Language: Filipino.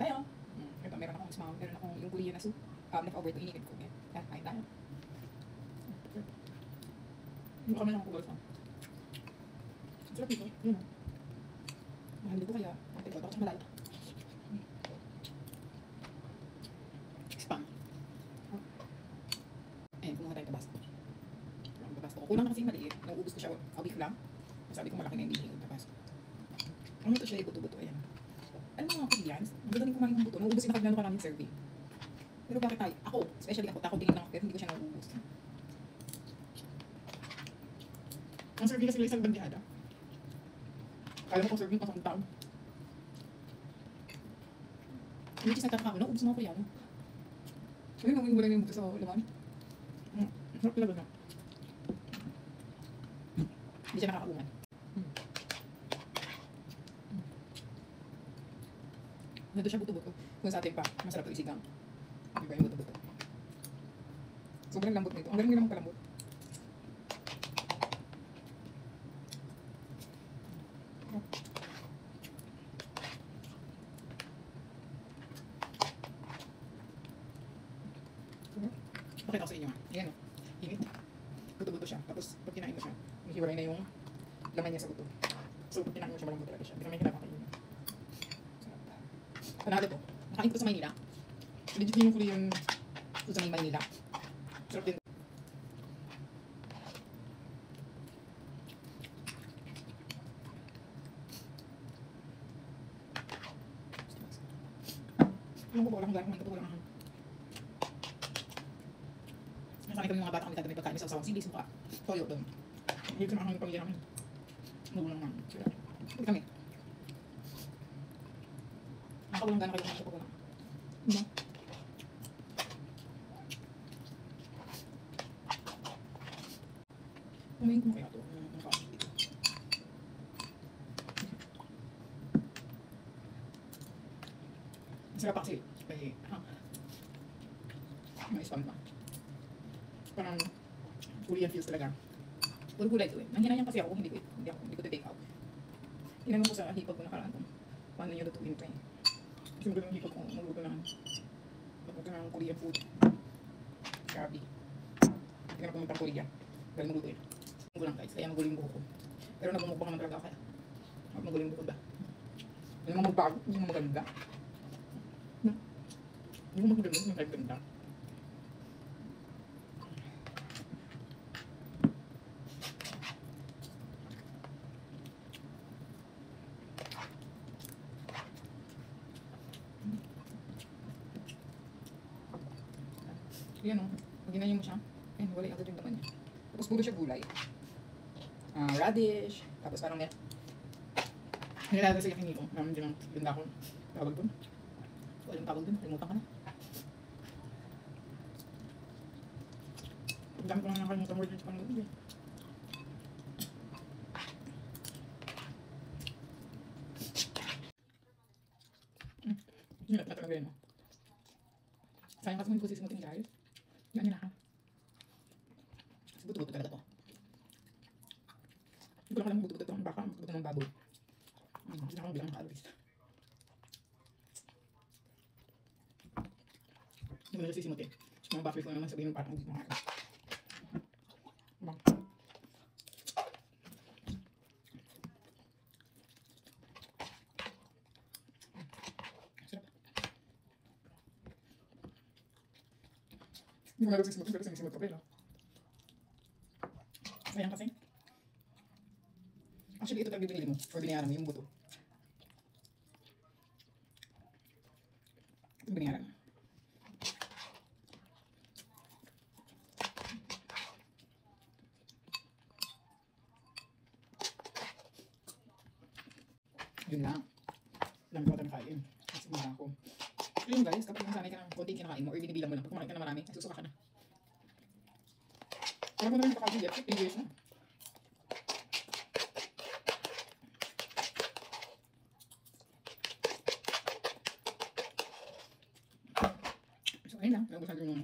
tayo. Ito, meron akong yung Korean na soup. Leftover ito, inigid ko. Yan, kain tayo. Hindi kami lang kugal sa. Sarap ito. Yun o. Mahal dito kaya. Ito, ako sa malaya. Spam. Ayan, kumuha tayo tabasco. Kulang na kasi maliit. Nauubos ko siya a week lang. Sabi ko malaki na yung bibili yung tabasco. Ano ito siya, buto-buto. Ayan. Alam mo mga Koreans, ang ganda rin kumain ng buto. Nauubos na kagano ka namin serving. Pero bakit tayo? Ako, especially ako, takot tingin lang ako pero hindi ko siya nauubos. Ang serving na sila isang bandihada. Kala mo kung serving pa sa taon. Which is nagtataka ko, nauubos mga Koreano. Ngayon, nawin mo lang yung buto sa laman. Sarap talaga na. Hindi siya nakakaungan. Nandito siya buto-buto. Kung sa atin pa, masarap ito isigang. Diba yung buto-buto? Sobrang lambot nito. Ang galing nila magkalambot. Pakita ko sa inyo. Ayan o. Init. Buto-buto siya. Tapos pag kinain mo siya, hiwalay na yung laman niya sa buto. So pag kinain mo siya, malambot talaga siya. Hindi kami kinakakain. Panalo to. Nakain ko sa Maynila. Legit din yung Korean food sa Maynila. Sarap din. Alam ko ba walang gano'n ito, walang nasanay kami mga bata kami tatanay pagkain sa sawang silis mukha. Toyo doon. Hindi ko naman ang pamilya namin. Magulang namin. Pag kami. Nakawalang gano'n kayo kung ito ko lang. Diba? Kumain ko kaya ito. Masarap pa kasi. May spam pa. Parang Korean feels talaga. Puro gulay ito eh. Nanghinayan kasi ako, hindi ko take out. Tinanong ko sa hipag ko nakaraan kung paano nyo lutuin ito eh. Kasi magaling hipag ko magluto ng Korean food. Grabe. Hindi na pumunta Korea. Galing magluto eh. Magulo lang guys, kaya magulo yung buho ko. Pero nagmumukbang naman talaga kaya. Magulo yung buho ba? Hindi mo magbago, hindi mo maganda. Hindi mo maganda, hindi mo maganda. Yan o, pag ginayin mo siya, ayun, wala yung agad yung laman niya. Tapos puro siya gulay. Radish, tapos parang nilalagay sa yakiniko. Naman din ang ganda ko. Tawag dun. Walang tawag dun, limutan ka na. Ang dami ko lang nakalimutan word sa panood eh. Hinat na talaga yun o. Sayang kasi hindi ko sisimutin guys. Yan nila ha. Kasi buto-buto talaga to. Hindi ko lang alam buto-buto to. Ang baka, buto-buto ng baboy. Hindi na akong bilang calories. Hindi mo na sisimutin. Mga bakit ko naman sabihin parang hindi kumakain. Hindi ko na sisimutin pero sinisimut ko pero. Sayang kasi. Actually, ito talaga binili mo. Or binayaran mo yung buto. Ito binayaran. Yun lang. Alam ko ito kain. Kasi mara ako. Yun guys, kapag nasanay ka ng konting kinakain mo or binibilang mo lang, pag kumakain ka na marami, susuka ka na. Alam mo na rin ito kagawin, 15 years na. So ayun lang, naubos natin yung